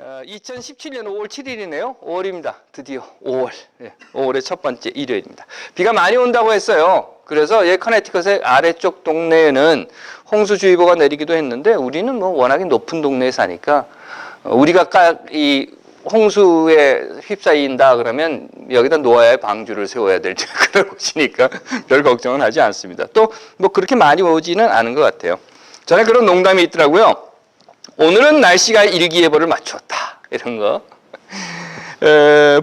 2017년 5월 7일이네요. 5월입니다. 드디어 5월. 5월의 첫 번째 일요일입니다. 비가 많이 온다고 했어요. 그래서 커네티컷의 아래쪽 동네에는 홍수주의보가 내리기도 했는데 우리는 뭐 워낙에 높은 동네에 사니까 우리가 이 홍수에 휩싸인다 그러면 여기다 노아의 방주를 세워야 될 그런 곳이니까 별 걱정은 하지 않습니다. 또 뭐 그렇게 많이 오지는 않은 것 같아요. 전에 그런 농담이 있더라고요. 오늘은 날씨가 일기예보를 맞추었다. 이런 거.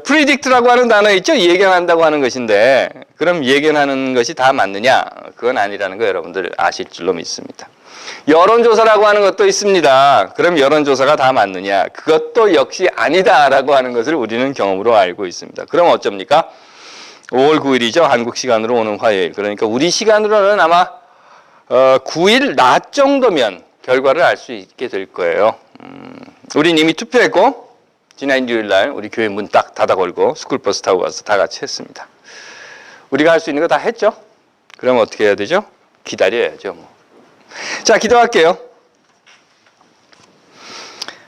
predict라고 하는 단어 있죠? 예견한다고 하는 것인데 그럼 예견하는 것이 다 맞느냐? 그건 아니라는 거 여러분들 아실 줄로 믿습니다. 여론조사라고 하는 것도 있습니다. 그럼 여론조사가 다 맞느냐? 그것도 역시 아니다라고 하는 것을 우리는 경험으로 알고 있습니다. 그럼 어쩝니까? 5월 9일이죠. 한국 시간으로 오는 화요일. 그러니까 우리 시간으로는 아마 9일 낮 정도면 결과를 알 수 있게 될 거예요. 우린 이미 투표했고 지난 일요일날 우리 교회 문 딱 닫아 걸고 스쿨버스 타고 가서 다 같이 했습니다. 우리가 할 수 있는 거 다 했죠? 그럼 어떻게 해야 되죠? 기다려야죠. 뭐. 자, 기도할게요.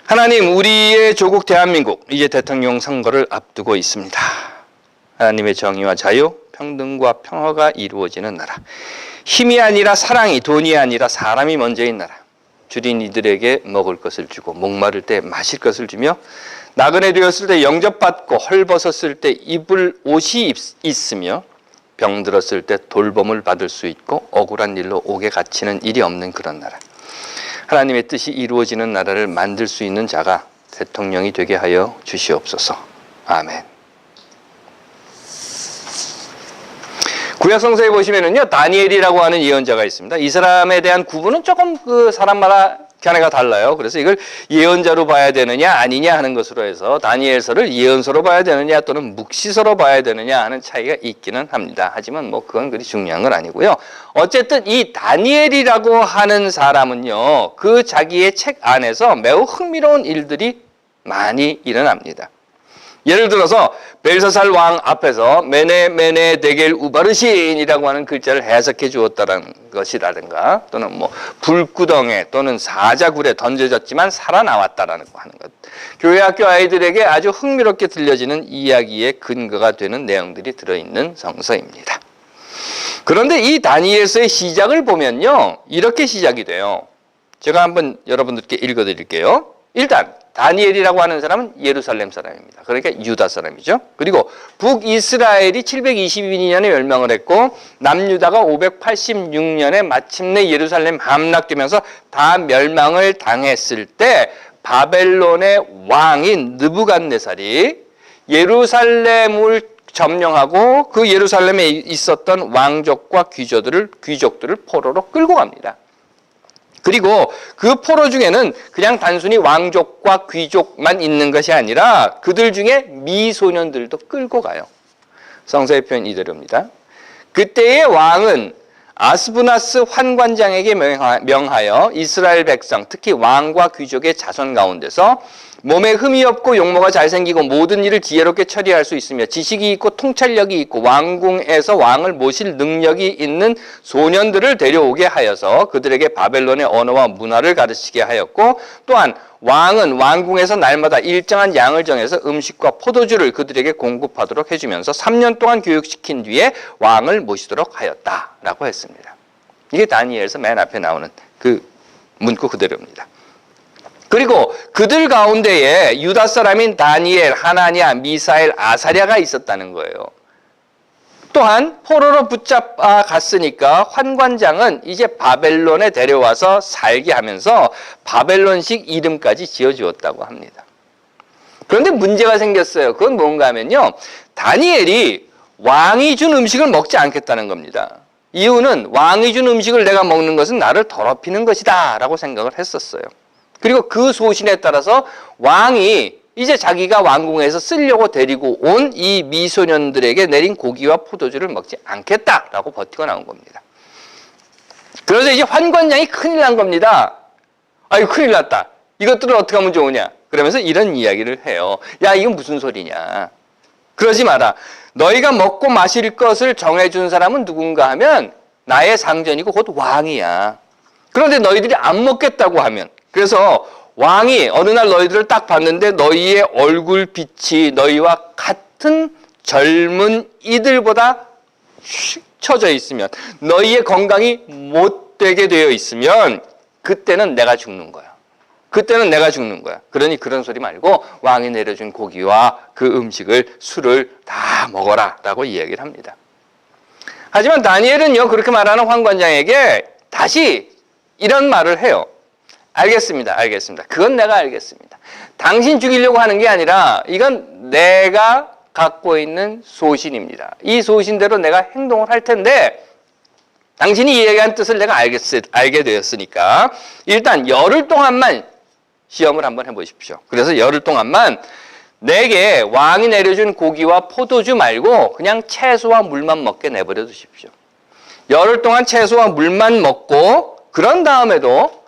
하나님, 우리의 조국 대한민국 이제 대통령 선거를 앞두고 있습니다. 하나님의 정의와 자유, 평등과 평화가 이루어지는 나라. 힘이 아니라 사랑이, 돈이 아니라 사람이 먼저인 나라. 주린 이들에게 먹을 것을 주고 목마를 때 마실 것을 주며 나그네 되었을 때 영접받고 헐벗었을 때 입을 옷이 있으며 병들었을 때 돌봄을 받을 수 있고 억울한 일로 옥에 갇히는 일이 없는 그런 나라. 하나님의 뜻이 이루어지는 나라를 만들 수 있는 자가 대통령이 되게 하여 주시옵소서. 아멘. 구약성서에 보시면은요, 다니엘이라고 하는 예언자가 있습니다. 이 사람에 대한 구분은 조금 사람마다 견해가 달라요. 그래서 이걸 예언자로 봐야 되느냐 아니냐 하는 것으로 해서 다니엘서를 예언서로 봐야 되느냐 또는 묵시서로 봐야 되느냐 하는 차이가 있기는 합니다. 하지만 뭐 그건 그리 중요한 건 아니고요. 어쨌든 이 다니엘이라고 하는 사람은요, 그 자기의 책 안에서 매우 흥미로운 일들이 많이 일어납니다. 예를 들어서 벨사살 왕 앞에서 메네 데겔 우바르신이라고 하는 글자를 해석해 주었다는 것이라든가 또는 뭐 불구덩에 또는 사자굴에 던져졌지만 살아나왔다라는 거 하는 것. 교회 학교 아이들에게 아주 흥미롭게 들려지는 이야기의 근거가 되는 내용들이 들어있는 성서입니다. 그런데 이 다니엘서의 시작을 보면요, 이렇게 시작이 돼요. 제가 한번 여러분들께 읽어드릴게요. 일단 다니엘이라고 하는 사람은 예루살렘 사람입니다. 그러니까 유다 사람이죠. 그리고 북이스라엘이 722년에 멸망을 했고 남유다가 586년에 마침내 예루살렘 함락되면서 다 멸망을 당했을 때 바벨론의 왕인 느부갓네살이 예루살렘을 점령하고 그 예루살렘에 있었던 왕족과 귀족들을 포로로 끌고 갑니다. 그리고 그 포로 중에는 그냥 단순히 왕족과 귀족만 있는 것이 아니라 그들 중에 미소년들도 끌고 가요. 성서의 표현 이대로입니다. 그때의 왕은 아스부나스 환관장에게 명하여 이스라엘 백성, 특히 왕과 귀족의 자손 가운데서 몸에 흠이 없고 용모가 잘생기고 모든 일을 지혜롭게 처리할 수 있으며 지식이 있고 통찰력이 있고 왕궁에서 왕을 모실 능력이 있는 소년들을 데려오게 하여서 그들에게 바벨론의 언어와 문화를 가르치게 하였고 또한 왕은 왕궁에서 날마다 일정한 양을 정해서 음식과 포도주를 그들에게 공급하도록 해주면서 3년 동안 교육시킨 뒤에 왕을 모시도록 하였다라고 했습니다. 이게 다니엘서 맨 앞에 나오는 그 문구 그대로입니다. 그리고 그들 가운데에 유다 사람인 다니엘, 하나냐, 미사엘, 아사랴가 있었다는 거예요. 또한 포로로 붙잡아 갔으니까 환관장은 이제 바벨론에 데려와서 살게 하면서 바벨론식 이름까지 지어주었다고 합니다. 그런데 문제가 생겼어요. 그건 뭔가 하면요, 다니엘이 왕이 준 음식을 먹지 않겠다는 겁니다. 이유는 왕이 준 음식을 내가 먹는 것은 나를 더럽히는 것이다 라고 생각을 했었어요. 그리고 그 소신에 따라서 왕이 이제 자기가 왕궁에서 쓰려고 데리고 온 이 미소년들에게 내린 고기와 포도주를 먹지 않겠다라고 버티고 나온 겁니다. 그래서 이제 환관장이 큰일 난 겁니다. 아이고, 큰일 났다. 이것들은 어떻게 하면 좋으냐. 그러면서 이런 이야기를 해요. 야, 이건 무슨 소리냐. 그러지 마라. 너희가 먹고 마실 것을 정해준 사람은 누군가 하면 나의 상전이고 곧 왕이야. 그런데 너희들이 안 먹겠다고 하면, 그래서 왕이 어느 날 너희들을 딱 봤는데 너희의 얼굴빛이 너희와 같은 젊은 이들보다 처져 있으면, 너희의 건강이 못되게 되어 있으면 그때는 내가 죽는 거야. 그때는 내가 죽는 거야. 그러니 그런 소리 말고 왕이 내려준 고기와 그 음식을, 술을 다 먹어라 라고 이야기를 합니다. 하지만 다니엘은요, 그렇게 말하는 환관장에게 다시 이런 말을 해요. 알겠습니다. 알겠습니다. 그건 내가 알겠습니다. 당신 죽이려고 하는 게 아니라 이건 내가 갖고 있는 소신입니다. 이 소신대로 내가 행동을 할 텐데 당신이 이야기한 뜻을 내가 알게 되었으니까 일단 열흘 동안만 시험을 한번 해보십시오. 그래서 열흘 동안만 내게 왕이 내려준 고기와 포도주 말고 그냥 채소와 물만 먹게 내버려 두십시오. 열흘 동안 채소와 물만 먹고 그런 다음에도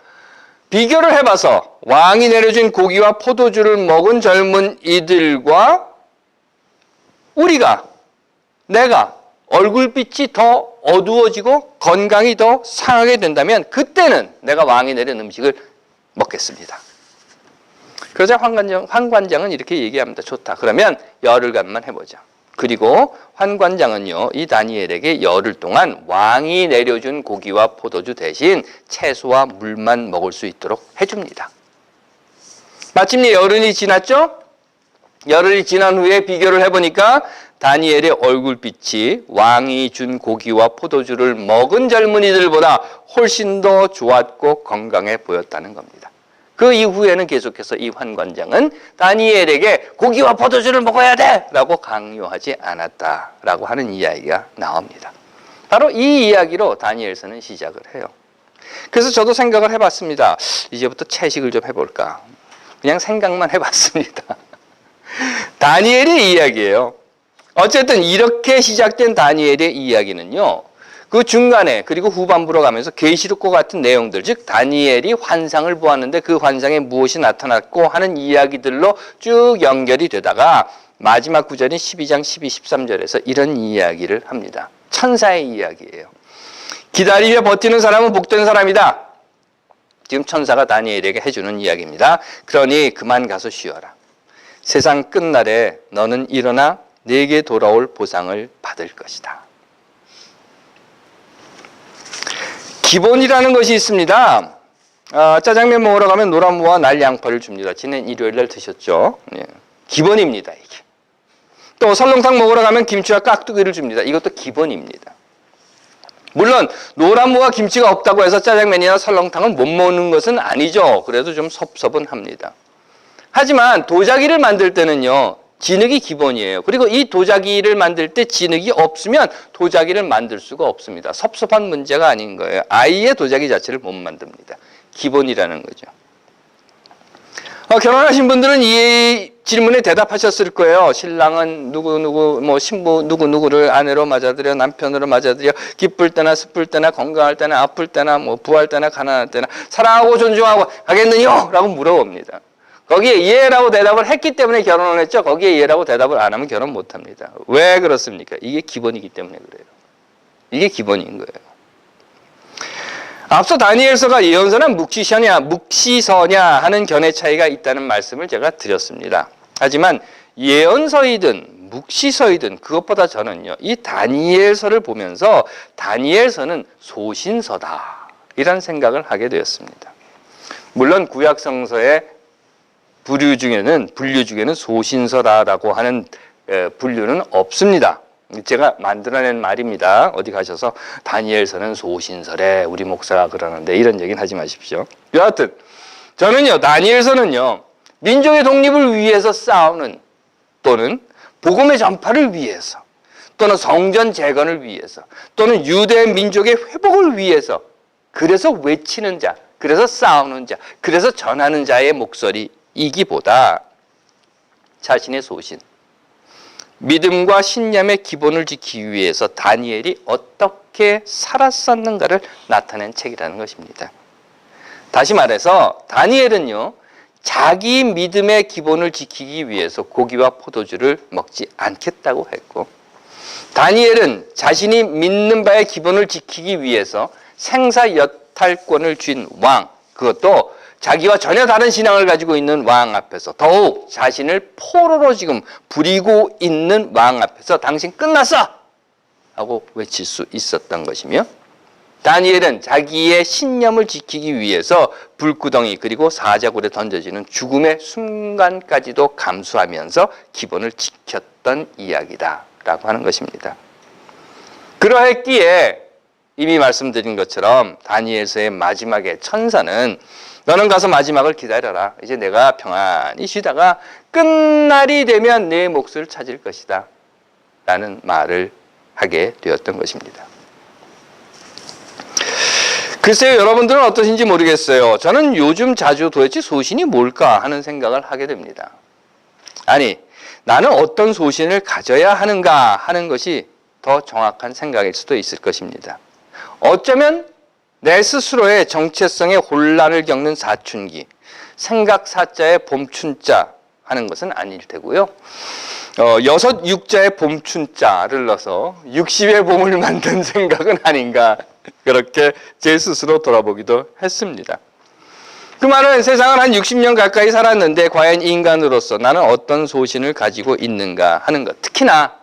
비교를 해봐서 왕이 내려준 고기와 포도주를 먹은 젊은 이들과 내가 얼굴빛이 더 어두워지고 건강이 더 상하게 된다면 그때는 내가 왕이 내린 음식을 먹겠습니다. 그러자 환관장은 이렇게 얘기합니다. 좋다. 그러면 열흘간만 해보자. 그리고 환관장은요, 이 다니엘에게 열흘 동안 왕이 내려준 고기와 포도주 대신 채소와 물만 먹을 수 있도록 해줍니다. 마침내 열흘이 지났죠? 열흘이 지난 후에 비교를 해보니까 다니엘의 얼굴빛이 왕이 준 고기와 포도주를 먹은 젊은이들보다 훨씬 더 좋았고 건강해 보였다는 겁니다. 그 이후에는 계속해서 이 환관장은 다니엘에게 고기와 포도주를 먹어야 돼! 라고 강요하지 않았다라고 하는 이야기가 나옵니다. 바로 이 이야기로 다니엘서는 시작을 해요. 그래서 저도 생각을 해봤습니다. 이제부터 채식을 좀 해볼까. 그냥 생각만 해봤습니다. 다니엘의 이야기예요. 어쨌든 이렇게 시작된 다니엘의 이야기는요, 그 중간에 그리고 후반부로 가면서 계시록과 같은 내용들, 즉 다니엘이 환상을 보았는데 그 환상에 무엇이 나타났고 하는 이야기들로 쭉 연결이 되다가 마지막 구절인 12장 12, 13절에서 이런 이야기를 합니다. 천사의 이야기예요. 기다리며 버티는 사람은 복된 사람이다. 지금 천사가 다니엘에게 해주는 이야기입니다. 그러니 그만 가서 쉬어라. 세상 끝날에 너는 일어나 내게 돌아올 보상을 받을 것이다. 기본이라는 것이 있습니다. 짜장면 먹으러 가면 노란무와 날양파를 줍니다. 지난 일요일 날 드셨죠? 예. 기본입니다, 이게. 또 설렁탕 먹으러 가면 김치와 깍두기를 줍니다. 이것도 기본입니다. 물론 노란무와 김치가 없다고 해서 짜장면이나 설렁탕을 못 먹는 것은 아니죠. 그래도 좀 섭섭은 합니다. 하지만 도자기를 만들 때는요, 진흙이 기본이에요. 그리고 이 도자기를 만들 때 진흙이 없으면 도자기를 만들 수가 없습니다. 섭섭한 문제가 아닌 거예요. 아예 도자기 자체를 못 만듭니다. 기본이라는 거죠. 결혼하신 분들은 이 질문에 대답하셨을 거예요. 신랑은 누구누구, 신부 누구누구를 아내로 맞아들여, 남편으로 맞아들여, 기쁠 때나 슬플 때나 건강할 때나 아플 때나 부할 때나 가난할 때나 사랑하고 존중하고 하겠느냐? 라고 물어봅니다. 거기에 예라고 대답을 했기 때문에 결혼을 했죠. 거기에 예라고 대답을 안 하면 결혼 못 합니다. 왜 그렇습니까? 이게 기본이기 때문에 그래요. 이게 기본인 거예요. 앞서 다니엘서가 예언서냐 묵시서냐 하는 견해 차이가 있다는 말씀을 제가 드렸습니다. 하지만 예언서이든 묵시서이든 그것보다 저는요, 이 다니엘서를 보면서 다니엘서는 소신서다 이런 생각을 하게 되었습니다. 물론 구약성서의 분류 중에는 소신서라고 하는 분류는 없습니다. 제가 만들어낸 말입니다. 어디 가셔서 다니엘서는 소신서래 우리 목사가 그러는데 이런 얘기는 하지 마십시오. 여하튼 저는요, 다니엘서는요, 민족의 독립을 위해서 싸우는, 또는 복음의 전파를 위해서, 또는 성전 재건을 위해서, 또는 유대 민족의 회복을 위해서, 그래서 외치는 자, 그래서 싸우는 자, 그래서 전하는 자의 목소리이기보다 자신의 소신, 믿음과 신념의 기본을 지키기 위해서 다니엘이 어떻게 살았었는가를 나타낸 책이라는 것입니다. 다시 말해서 다니엘은요, 자기 믿음의 기본을 지키기 위해서 고기와 포도주를 먹지 않겠다고 했고, 다니엘은 자신이 믿는 바의 기본을 지키기 위해서 생사여탈권을 쥔 왕, 그것도 자기와 전혀 다른 신앙을 가지고 있는 왕 앞에서 더욱 자신을 포로로 지금 부리고 있는 왕 앞에서 당신 끝났어! 하고 외칠 수 있었던 것이며, 다니엘은 자기의 신념을 지키기 위해서 불구덩이 그리고 사자굴에 던져지는 죽음의 순간까지도 감수하면서 기본을 지켰던 이야기다 라고 하는 것입니다. 그러했기에 이미 말씀드린 것처럼 다니엘서의 마지막에 천사는 너는 가서 마지막을 기다려라. 이제 내가 평안히 쉬다가 끝날이 되면 내 몫을 찾을 것이다 라는 말을 하게 되었던 것입니다. 글쎄요, 여러분들은 어떠신지 모르겠어요. 저는 요즘 자주 도대체 소신이 뭘까 하는 생각을 하게 됩니다. 아니, 나는 어떤 소신을 가져야 하는가 하는 것이 더 정확한 생각일 수도 있을 것입니다. 어쩌면 내 스스로의 정체성의 혼란을 겪는 사춘기, 생각사자의 봄춘자 하는 것은 아닐 테고요. 여섯 육자의 봄춘자를 넣어서 60의 봄을 만든 생각은 아닌가, 그렇게 제 스스로 돌아보기도 했습니다. 그 말은 세상을 한 60년 가까이 살았는데 과연 인간으로서 나는 어떤 소신을 가지고 있는가 하는 것, 특히나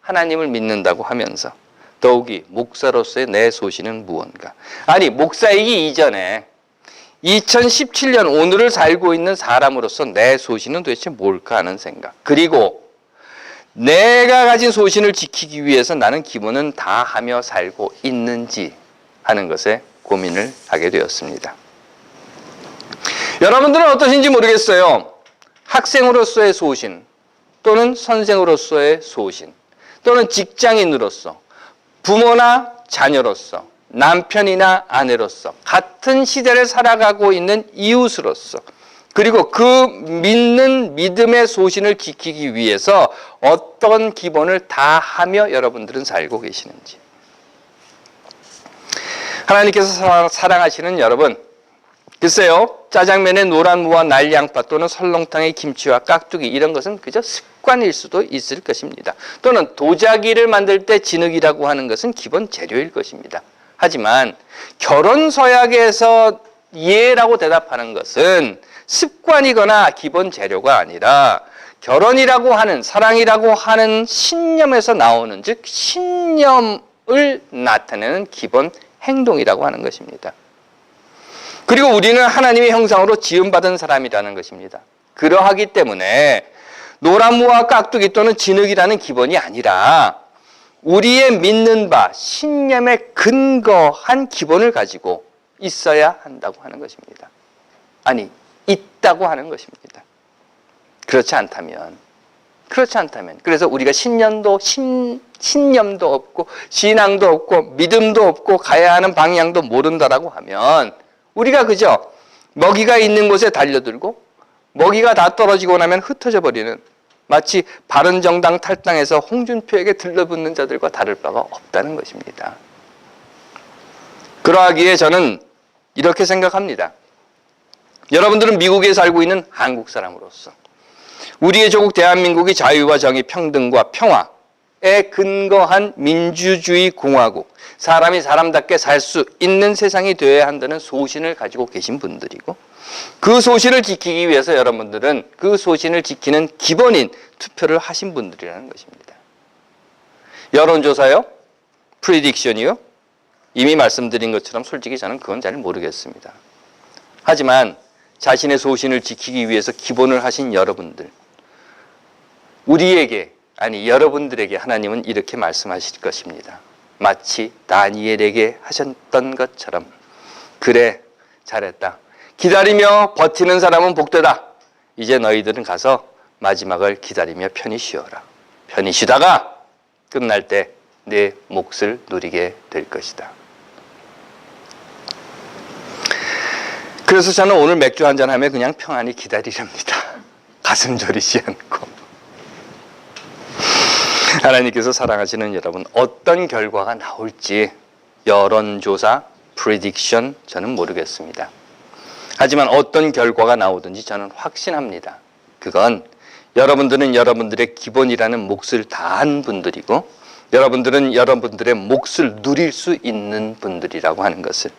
하나님을 믿는다고 하면서 더욱이 목사로서의 내 소신은 무언가. 아니, 목사이기 이전에 2017년 오늘을 살고 있는 사람으로서 내 소신은 도대체 뭘까 하는 생각, 그리고 내가 가진 소신을 지키기 위해서 나는 기본은 다 하며 살고 있는지 하는 것에 고민을 하게 되었습니다. 여러분들은 어떠신지 모르겠어요. 학생으로서의 소신, 또는 선생으로서의 소신, 또는 직장인으로서, 부모나 자녀로서, 남편이나 아내로서, 같은 시대를 살아가고 있는 이웃으로서, 그리고 그 믿는 믿음의 소신을 지키기 위해서 어떤 기본을 다 하며 여러분들은 살고 계시는지. 하나님께서 사랑하시는 여러분, 글쎄요, 짜장면에 노란 무와 날양파 또는 설렁탕의 김치와 깍두기, 이런 것은 그저 습관일 수도 있을 것입니다. 또는 도자기를 만들 때 진흙이라고 하는 것은 기본 재료일 것입니다. 하지만 결혼 서약에서 예라고 대답하는 것은 습관이거나 기본 재료가 아니라 결혼이라고 하는, 사랑이라고 하는 신념에서 나오는, 즉 신념을 나타내는 기본 행동이라고 하는 것입니다. 그리고 우리는 하나님의 형상으로 지음받은 사람이라는 것입니다. 그러하기 때문에 노란무와 깍두기 또는 진흙이라는 기본이 아니라 우리의 믿는 바, 신념에 근거한 기본을 가지고 있어야 한다고 하는 것입니다. 아니, 있다고 하는 것입니다. 그렇지 않다면, 그래서 우리가 신념도 없고 신앙도 없고 믿음도 없고 가야 하는 방향도 모른다라고 하면 우리가 그저 먹이가 있는 곳에 달려들고 먹이가 다 떨어지고 나면 흩어져 버리는, 마치 바른정당 탈당해서 홍준표에게 들러붙는 자들과 다를 바가 없다는 것입니다. 그러하기에 저는 이렇게 생각합니다. 여러분들은 미국에 살고 있는 한국 사람으로서 우리의 조국 대한민국이 자유와 정의, 평등과 평화에 근거한 민주주의 공화국, 사람이 사람답게 살 수 있는 세상이 되어야 한다는 소신을 가지고 계신 분들이고, 그 소신을 지키기 위해서 여러분들은 그 소신을 지키는 기본인 투표를 하신 분들이라는 것입니다. 여론조사요? 프리딕션이요? 이미 말씀드린 것처럼 솔직히 저는 그건 잘 모르겠습니다. 하지만 자신의 소신을 지키기 위해서 기본을 하신 여러분들, 우리에게, 아니 여러분들에게 하나님은 이렇게 말씀하실 것입니다. 마치 다니엘에게 하셨던 것처럼, 그래, 잘했다. 기다리며 버티는 사람은 복되다. 이제 너희들은 가서 마지막을 기다리며 편히 쉬어라. 편히 쉬다가 끝날 때 내 몫을 누리게 될 것이다. 그래서 저는 오늘 맥주 한잔 하며 그냥 평안히 기다리렵니다. 가슴 졸이지 않고. 하나님께서 사랑하시는 여러분, 어떤 결과가 나올지 여론조사, 프리딕션, 저는 모르겠습니다. 하지만 어떤 결과가 나오든지 저는 확신합니다. 그건 여러분들은 여러분들의 기본이라는 몫을 다한 분들이고, 여러분들은 여러분들의 몫을 누릴 수 있는 분들이라고 하는 것을,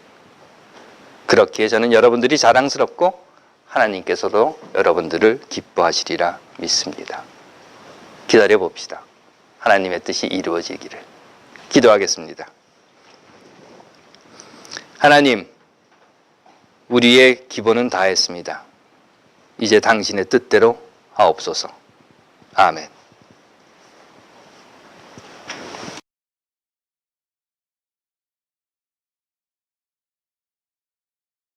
그렇기에 저는 여러분들이 자랑스럽고 하나님께서도 여러분들을 기뻐하시리라 믿습니다. 기다려 봅시다. 하나님의 뜻이 이루어지기를. 기도하겠습니다. 하나님, 우리의 기본은 다 했습니다. 이제 당신의 뜻대로 하옵소서. 아멘.